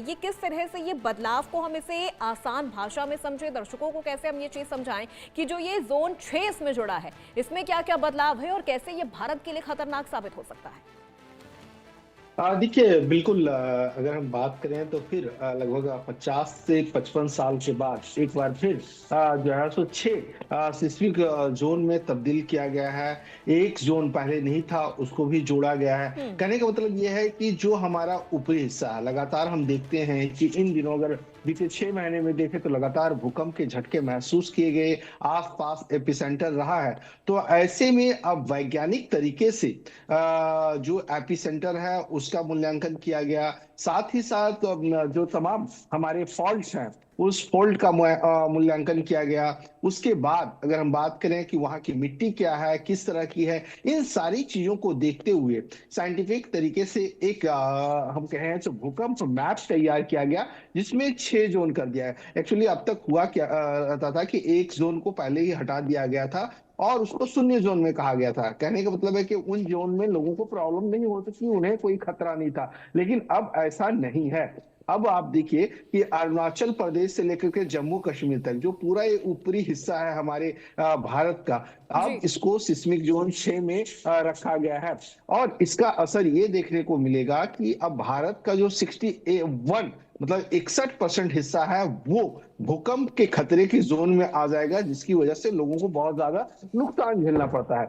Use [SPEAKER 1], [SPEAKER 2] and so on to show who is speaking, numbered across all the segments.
[SPEAKER 1] ये किस तरह से ये बदलाव को हम इसे आसान भाषा में समझें, दर्शकों को कैसे हम ये चीज समझाएं कि जो ये जोन 6 इसमें जुड़ा है, इसमें क्या क्या बदलाव है और कैसे ये भारत के लिए खतरनाक साबित हो सकता है।
[SPEAKER 2] देखिए बिल्कुल, अगर हम बात करें तो फिर लगभग 50 से 55 साल के बाद एक बार फिर जो है सो 6 सिस्मिक जोन में तब्दील किया गया है। एक जोन पहले नहीं था, उसको भी जोड़ा गया है। कहने का मतलब ये है कि जो हमारा ऊपरी हिस्सा है, लगातार हम देखते हैं कि इन दिनों अगर बीते 6 महीने में देखें तो लगातार भूकंप के झटके महसूस किए गए, आसपास एपिसेंटर रहा है। तो ऐसे में अब वैज्ञानिक तरीके से जो एपिसेंटर है उसका मूल्यांकन किया गया। साथ ही साथ जो तमाम हमारे फॉल्ट्स हैं उस फॉल्ट का मूल्यांकन किया गया। उसके बाद अगर हम बात करें कि वहां की मिट्टी क्या है, किस तरह की है, इन सारी चीजों को देखते हुए साइंटिफिक तरीके से एक हम कहें तो भूकंप मैप तैयार किया गया, जिसमें 6 जोन कर दिया है। एक्चुअली अब तक हुआ क्या रहता था कि एक जोन को पहले ही हटा दिया गया था और उसको शून्य जोन में कहा गया था। कहने का मतलब है कि उन जोन में लोगों को प्रॉब्लम नहीं हो सकती, उन्हें कोई खतरा नहीं था। लेकिन अब ऐसा नहीं है। अब आप देखिए कि अरुणाचल प्रदेश से लेकर के जम्मू कश्मीर तक जो पूरा ये ऊपरी हिस्सा है हमारे भारत का,
[SPEAKER 1] जी।
[SPEAKER 2] अब इसको सिस्मिक जोन 6 में रखा गया है। और इसका असर ये देखने को मिलेगा कि अब भारत का जो 61 मतलब 61% हिस्सा है वो भूकंप के खतरे की जोन में आ जाएगा, जिसकी वजह से लोगों को बहुत ज्यादा नुकसान झेलना पड़ता है,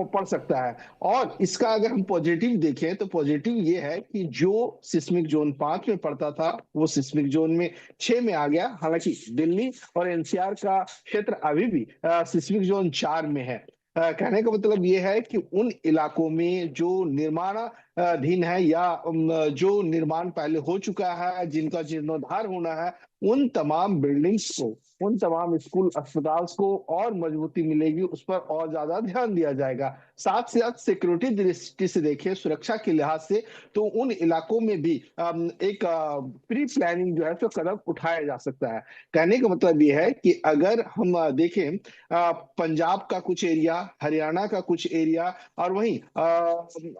[SPEAKER 2] पड़ सकता है। और इसका अगर हम पॉजिटिव देखें तो पॉजिटिव ये है कि जो सिस्मिक जोन 5 में पड़ता था वो सिस्मिक जोन में 6 में आ गया। हालांकि दिल्ली और एनसीआर का क्षेत्र अभी भी सिस्मिक जोन 4 में है। कहने का मतलब ये है कि उन इलाकों में जो निर्माण अधीन है या जो निर्माण पहले हो चुका है, जिनका जीर्णोद्धार होना है, उन तमाम बिल्डिंग्स को, उन तमाम स्कूल अस्पताल को और मजबूती मिलेगी, उस पर और ज्यादा ध्यान दिया जाएगा। साथ साथ सिक्योरिटी दृष्टि से देखें, सुरक्षा के लिहाज से, तो उन इलाकों में भी एक प्री प्लानिंग जो है तो कदम उठाया जा सकता है। कहने का मतलब ये है कि अगर हम देखें पंजाब का कुछ एरिया, हरियाणा का कुछ एरिया और वहीं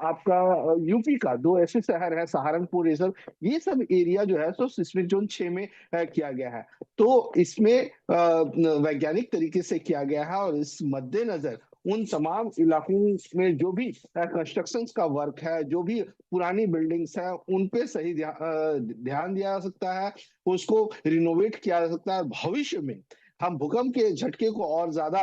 [SPEAKER 2] आपका यूपी का 2 ऐसे शहर है, सहारनपुर, ये सब एरिया जो है सो सिस्मिक जोन 6 में किया गया है। तो इसमें वैज्ञानिक तरीके से किया गया है और इस मद्देनजर उन तमाम इलाकों में जो भी कंस्ट्रक्शन का वर्क है, जो भी पुरानी बिल्डिंग्स है, उन पे सही ध्यान दिया जा सकता है, उसको रिनोवेट किया जा सकता है। भविष्य में हम भूकंप के झटके को और ज्यादा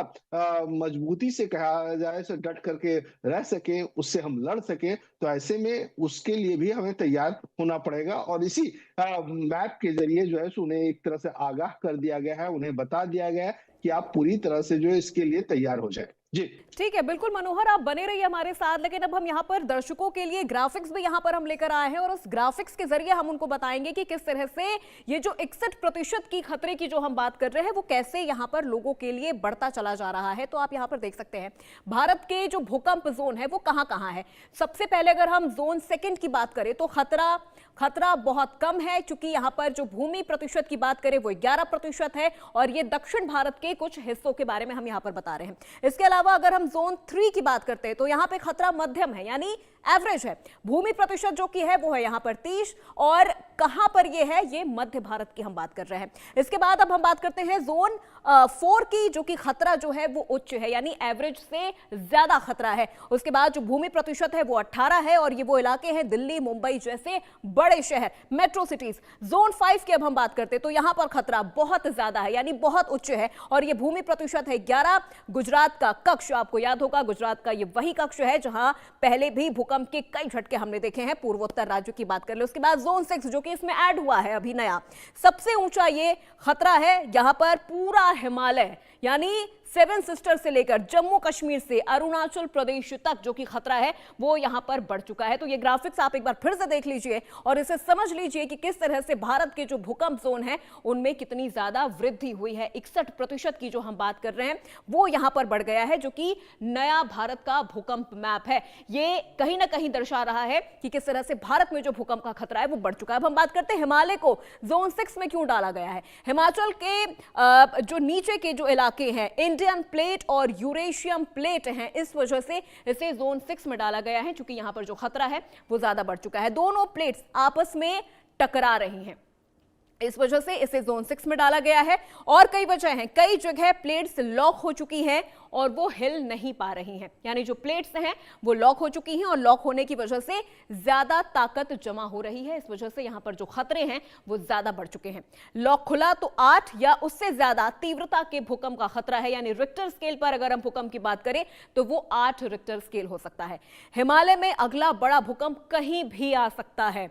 [SPEAKER 2] मजबूती से कहा जाए से डट करके रह सके, उससे हम लड़ सके, तो ऐसे में उसके लिए भी हमें तैयार होना पड़ेगा। और इसी मैप के जरिए जो है सो उन्हें एक तरह से आगाह कर दिया गया है, उन्हें बता दिया गया है कि आप पूरी तरह से जो है इसके लिए तैयार हो जाए। जी
[SPEAKER 1] ठीक है, बिल्कुल मनोहर, आप बने रहिए हमारे साथ। लेकिन अब हम यहाँ पर दर्शकों के लिए ग्राफिक्स भी यहाँ पर हम लेकर आए हैं और उस ग्राफिक्स के जरिए हम उनको बताएंगे कि किस तरह से ये जो 61% की खतरे की जो हम बात कर रहे हैं वो कैसे यहाँ पर लोगों के लिए बढ़ता चला जा रहा है। तो आप यहाँ पर देख सकते हैं भारत के जो भूकंप जोन है वो कहाँ कहाँ है। सबसे पहले अगर हम जोन 2 की बात करें तो खतरा बहुत कम है, क्योंकि यहाँ पर जो भूमि प्रतिशत की बात करें वो 11% है और ये दक्षिण भारत के कुछ हिस्सों के बारे में हम यहाँ पर बता रहे हैं। इसके अलावा अगर हम जोन 3 की बात करते हैं तो यहाँ पे खतरा मध्यम है, यानी एवरेज है। भूमि प्रतिशत जो की है वो है यहाँ पर 30, और कहां पर ये है, ये मध्य भारत की हम बात कर रहे हैं। इसके बाद अब हम बात करते हैं जोन 4 की, जो कि खतरा जो है वो उच्च है, यानी एवरेज से ज्यादा खतरा है। उसके बाद जो भूमि प्रतिशत है वो 18 है और ये वो इलाके हैं दिल्ली, मुंबई जैसे बड़े शहर, मेट्रो सिटीज। जोन 5 की अब हम बात करते हैं तो यहां पर खतरा बहुत ज्यादा है, यानी बहुत उच्च है, और ये भूमि प्रतिशत है 11। गुजरात का कक्ष, आपको याद होगा गुजरात का ये वही कक्ष है जहां पहले भी भूकंप के कई झटके हमने देखे हैं, पूर्वोत्तर राज्यों की बात कर ले। उसके बाद जोन 6 जो कि इसमें ऐड हुआ है अभी नया, सबसे ऊंचा ये खतरा है। यहां पर पूरा हिमालय, यानी 7 सिस्टर से लेकर जम्मू कश्मीर से अरुणाचल प्रदेश तक जो कि खतरा है वो यहां पर बढ़ चुका है। तो ये ग्राफिक्स आप एक बार फिर से देख लीजिए और इसे समझ लीजिए कि किस तरह से भारत के जो भूकंप जोन है उनमें कितनी ज्यादा वृद्धि हुई है। 61% की जो हम बात कर रहे हैं वो यहां पर बढ़ गया है, जो कि नया भारत का भूकंप मैप है। ये कहीं ना कहीं दर्शा रहा है कि किस तरह से भारत में जो भूकंप का खतरा है वो बढ़ चुका है। अब हम बात करते हैं हिमालय को जोन 6 में क्यों डाला गया है। हिमाचल के जो नीचे के जो इलाके हैं, इंडियन प्लेट और यूरेशियम प्लेट हैं, इस वजह से इसे जोन 6 में डाला गया है, क्योंकि यहां पर जो खतरा है वो ज्यादा बढ़ चुका है। दोनों प्लेट्स आपस में टकरा रही हैं। इस वजह से इसे जोन 6 में डाला गया है। और कई वजह हैं, कई जगह प्लेट्स लॉक हो चुकी हैं और वो हिल नहीं पा रही हैं, यानी जो प्लेट्स हैं वो लॉक हो चुकी हैं और लॉक होने की वजह से ज्यादा ताकत जमा हो रही है। इस वजह से यहां पर जो खतरे हैं वो ज्यादा बढ़ चुके हैं। लॉक खुला तो 8 या उससे ज्यादा तीव्रता के भूकंप का खतरा है, यानी रिक्टर स्केल पर अगर हम भूकंप की बात करें तो वो 8 रिक्टर स्केल हो सकता है। हिमालय में अगला बड़ा भूकंप कहीं भी आ सकता है।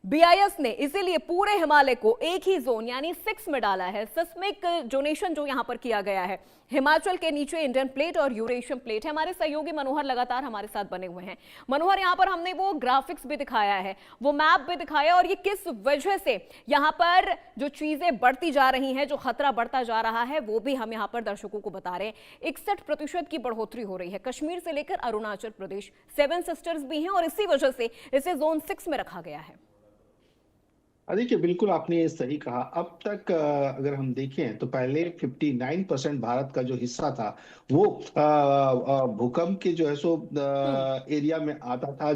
[SPEAKER 1] बीआईएस ने इसीलिए पूरे हिमालय को एक ही जोन यानी 6 में डाला है। सिस्मिक जोनेशन जो यहां पर किया गया है, हिमाचल के नीचे इंडियन प्लेट और यूरेशियन प्लेट है। हमारे सहयोगी मनोहर लगातार हमारे साथ बने हुए हैं। मनोहर, यहां पर हमने वो ग्राफिक्स भी दिखाया है, वो मैप भी दिखाया, और ये किस वजह से यहां पर जो चीजें बढ़ती जा रही हैं, जो खतरा बढ़ता जा रहा है, वो भी हम यहां पर दर्शकों को बता रहे हैं। 61% की बढ़ोतरी हो रही है। कश्मीर से लेकर अरुणाचल प्रदेश, 7 सिस्टर्स भी हैं और इसी वजह से इसे जोन 6 में रखा गया है।
[SPEAKER 2] देखिए, बिल्कुल आपने ये सही कहा। अब तक अगर हम देखें तो पहले 59% भारत का जो हिस्सा था वो भूकंप के जो है सो एरिया में आता था।